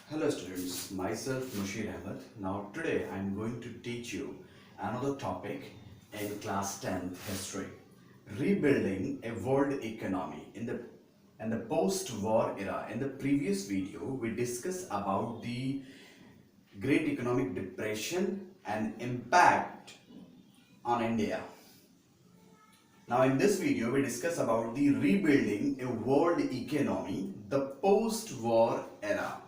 Hello students, myself Mushir Ahmed. Now today I am going to teach you another topic in class 10th history. Rebuilding a world economy in the post-war era. In the previous video we discussed about the Great Economic Depression and impact on India. Now in this video we discuss about the rebuilding a world economy, the post-war era.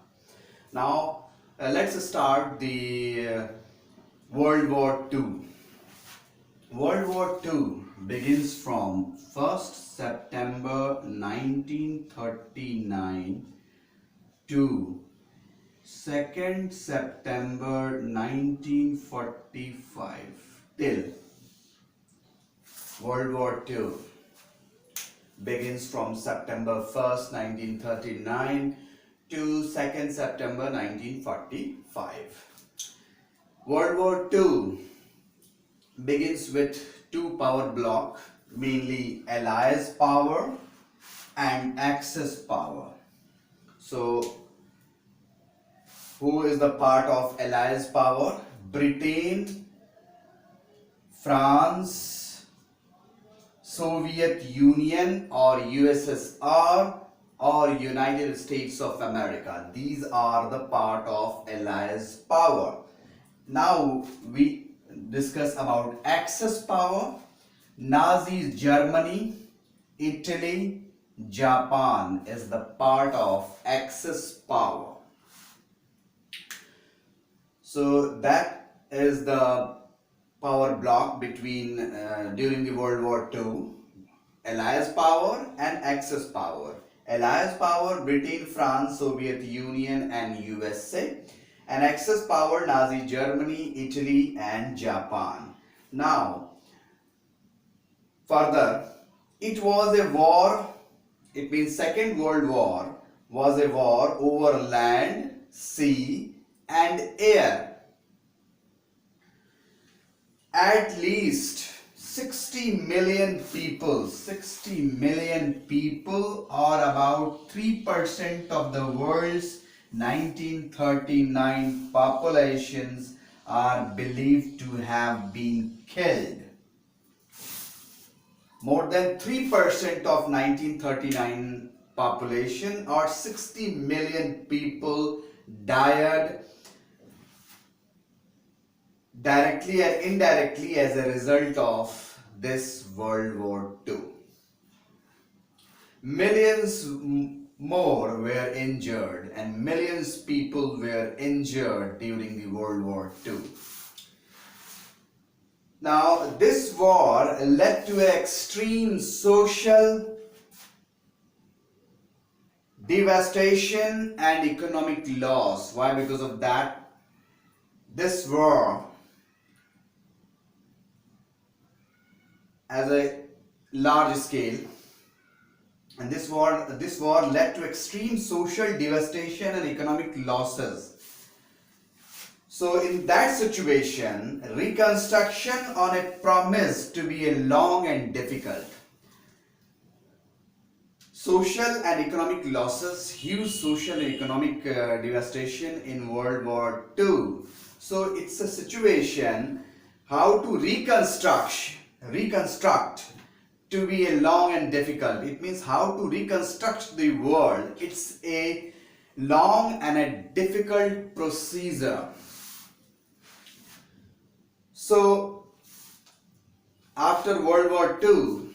Now let's start the World War II. World War II begins from 1st September 1939 to 2nd September 1945 till World War II begins from September 1st, 1939 to 2nd September 1945. World War II begins with two power blocks, mainly Allies power and Axis power. So, who is the part of Allies power? Britain, France, Soviet Union or USSR or United States of America. These are the part of Allies power. Now we discuss about Axis power. Nazi Germany, Italy, Japan is the part of Axis power. So that is the power block between during the World War II, Allies power and Axis power. Allies power, Britain, France, Soviet Union and USA, and Axis power, Nazi Germany, Italy and Japan. Now further, it was a war, it means Second World War was a war over land, sea and air. At least 60 million people or about 3% of the world's 1939 populations are believed to have been killed. More than 3% of 1939 population or 60 million people died directly and indirectly as a result of this World War II. Millions more were injured and millions people were injured during the World War II. Now this war led to an extreme social devastation and economic loss. Why? Because of that, this war as a large scale, and this war led to extreme social devastation and economic losses. So in that situation, reconstruction on a promise to be a long and difficult. Social and economic losses, huge social and economic devastation in World War II. So it's a situation how to reconstruct to be a long and difficult. It means how to reconstruct the world. It's a long and a difficult procedure. So after World War II,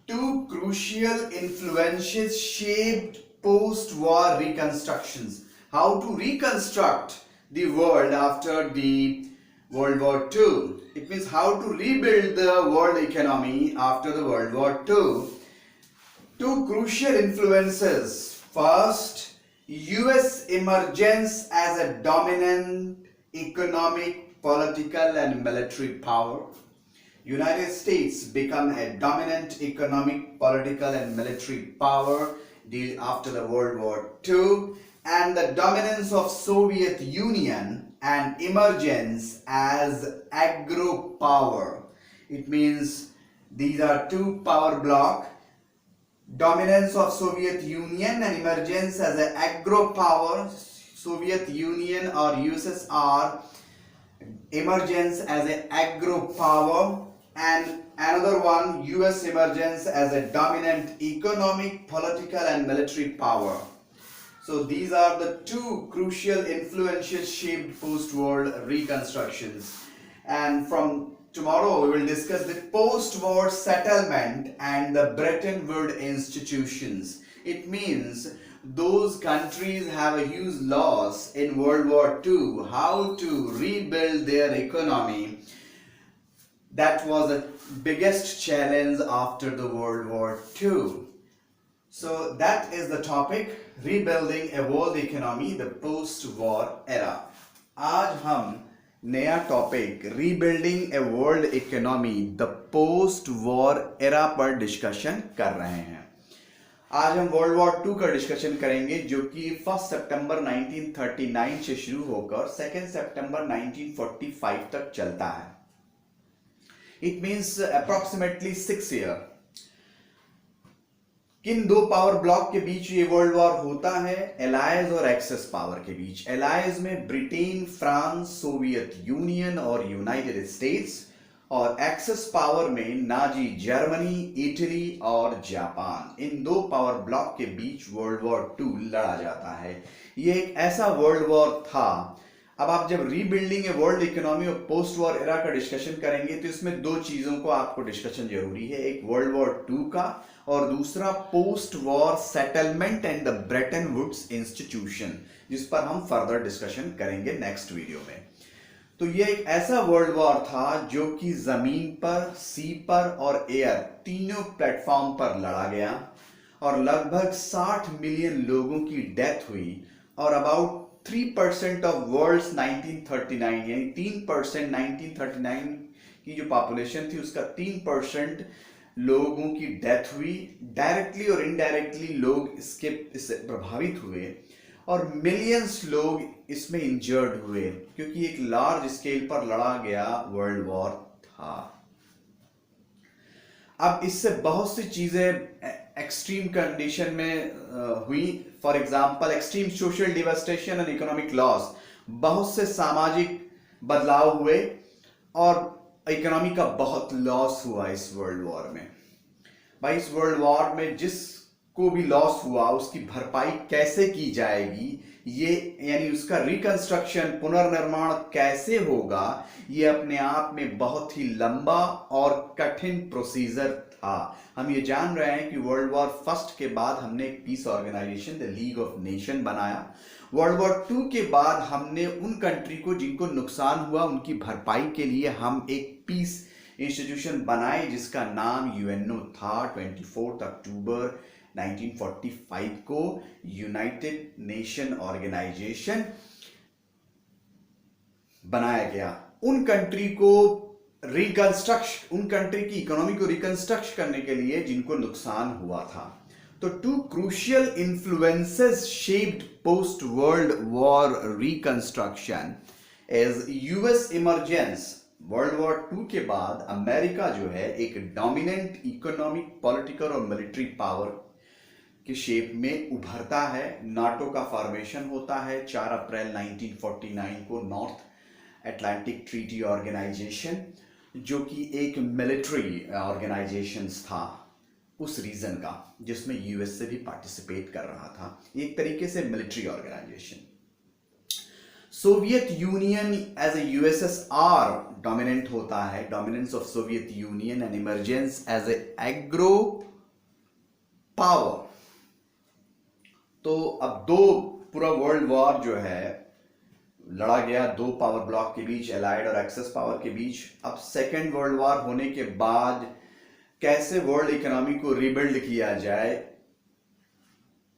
two crucial influences shaped post-war reconstructions. How to reconstruct the world after the World War II. It means how to rebuild the world economy after the World War II. Two crucial influences. First, US emergence as a dominant economic, political and military power. United States become a dominant economic, political and military power after the World War II, and the dominance of Soviet Union and emergence as agro power. It means these are two power block, dominance of Soviet Union and emergence as an agro power. Soviet Union or USSR emergence as an agro power, and another one, US emergence as a dominant economic, political and military power. So these are the two crucial influences shaped post-war reconstructions. And from tomorrow we will discuss the post-war settlement and the Bretton Woods institutions. It means those countries have a huge loss in World War II, how to rebuild their economy. That was the biggest challenge after the World War II. So that is the topic, rebuilding a world economy, the post-war era. आज हम नया topic rebuilding a world economy the post war era पर discussion कर रहे हैं। आज हम world war to का डिस्कशन करेंगे जो कि 1 सितंबर 1939 से शुरू होकर 2 सितंबर 1945 तक चलता है। It means approximately 6 year. किन दो पावर ब्लॉक के बीच ये वर्ल्ड वॉर होता है? एलाइज और एक्सेस पावर के बीच। एलाइज में ब्रिटेन, फ्रांस, सोवियत यूनियन और यूनाइटेड स्टेट्स, और एक्सेस पावर में नाजी जर्मनी, इटली और जापान। इन दो पावर ब्लॉक के बीच वर्ल्ड वॉर टू लड़ा जाता है। ये एक ऐसा वर्ल्ड वॉर था। अब आप जब रीबिल्डिंग ए वर्ल्ड इकोनॉमी और पोस्ट वॉर एरा का डिस्कशन करेंगे तो इसमें दो चीजों को आपको डिस्कशन जरूरी है, एक वर्ल्ड वॉर टू का और दूसरा post war settlement and the Bretton Woods institution, जिस पर हम फर्दर डिस्कशन करेंगे नेक्स्ट वीडियो में। तो ये एक ऐसा वर्ल्ड वॉर था जो कि जमीन पर, सी पर और एयर तीनों प्लेटफॉर्म पर लड़ा गया और लगभग 60 मिलियन लोगों की डेथ हुई और अबाउट 3% ऑफ वर्ल्ड्स 1939 यानी 3% 1939 की जो पॉपुलेशन थी उसका 3% लोगों की डेथ हुई। डायरेक्टली और इनडायरेक्टली लोग इससे प्रभावित हुए और मिलियंस लोग इसमें इंजर्ड हुए क्योंकि एक लार्ज स्केल पर लड़ा गया वर्ल्ड वॉर था। अब इससे बहुत सी चीजें एक्सट्रीम कंडीशन में हुई। For example extreme social devastation and economic loss, बहुत से सामाजिक बदलाव हुए और इकोनॉमी का बहुत लॉस हुआ इस वर्ल्ड वॉर में। भाई इस वर्ल्ड वॉर में जिसको भी लॉस हुआ उसकी भरपाई कैसे की जाएगी, ये यानी उसका रिकंस्ट्रक्शन, पुनर्निर्माण कैसे होगा, ये अपने आप में बहुत ही लंबा और कठिन प्रोसीजर था। हम ये जान रहे हैं कि वर्ल्ड वॉर फर्स्ट के बाद हमने एक peace organisation the League of Nation बनाया। वर्ल्ड वॉर टू के बाद हमने उन कंट्री को जिनको नुकसान हुआ उनकी भरपाई के लिए हम एक पीस इंस्टीट्यूशन बनाए जिसका नाम यूएनओ था। 24 अक्टूबर 1945 को यूनाइटेड नेशन ऑर्गेनाइजेशन बनाया गया। उन कंट्री की इकोनॉमी को रिकंस्ट्रक्ट करने के लिए जिनको नुकसान हुआ था। तो two crucial influences shaped post world war reconstruction as US emergence. World war two के बाद अमेरिका जो है एक डोमिनेंट इकोनॉमिक, पॉलिटिकल और मिलिट्री पावर के शेप में उभरता है। नाटो का फॉर्मेशन होता है 4 अप्रैल 1949 को, नॉर्थ अटलांटिक ट्रीटी ऑर्गेनाइजेशन, जो कि एक मिलिट्री ऑर्गेनाइजेशन था उस रीजन का, जिसमें यूएस से भी पार्टिसिपेट कर रहा था, एक तरीके से military organisation. Soviet Union as a USSR dominant होता है, dominance of Soviet Union and emergence as a agro power. तो अब पूरा वर्ल्ड वॉर जो है लड़ा गया दो पावर ब्लॉक के बीच, एलाइड और एक्सेस पावर के बीच। अब सेकेंड वर्ल्ड वॉर होने के बाद कैसे वर्ल्ड इकोनॉमी को रिबिल्ड किया जाए,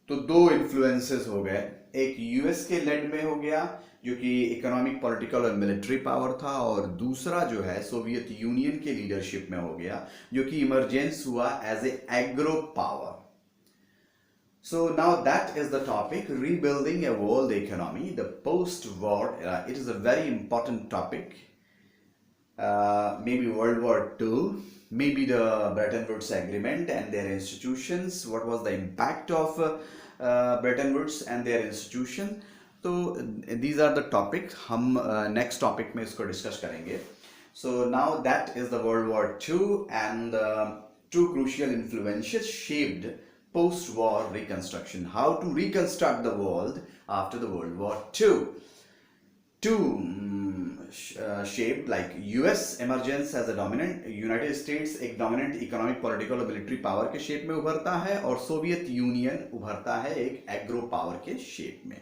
तो दो इन्फ्लुएंसेस हो गए। एक यूएस के लेड में हो गया जो कि इकोनॉमिक, पॉलिटिकल और मिलिट्री पावर था, और दूसरा जो है सोवियत यूनियन के लीडरशिप में हो गया जो कि इमरजेंस हुआ as a agro power. So now that is the topic, rebuilding a world economy, the post-war era. It is a very important topic. Maybe World War II, maybe the Bretton Woods Agreement and their institutions. What was the impact of Bretton Woods and their institution? तो these are the topic, हम next topic में इसको discuss करेंगे. So now that is the world war two and two crucial influences shaped post war reconstruction. How to reconstruct the world after the World War II. Two shaped like US emergence as a dominant, United States एक dominant economic, political और military power के shape में उभरता है और Soviet union उभरता है एक एग्रो पावर के शेप में.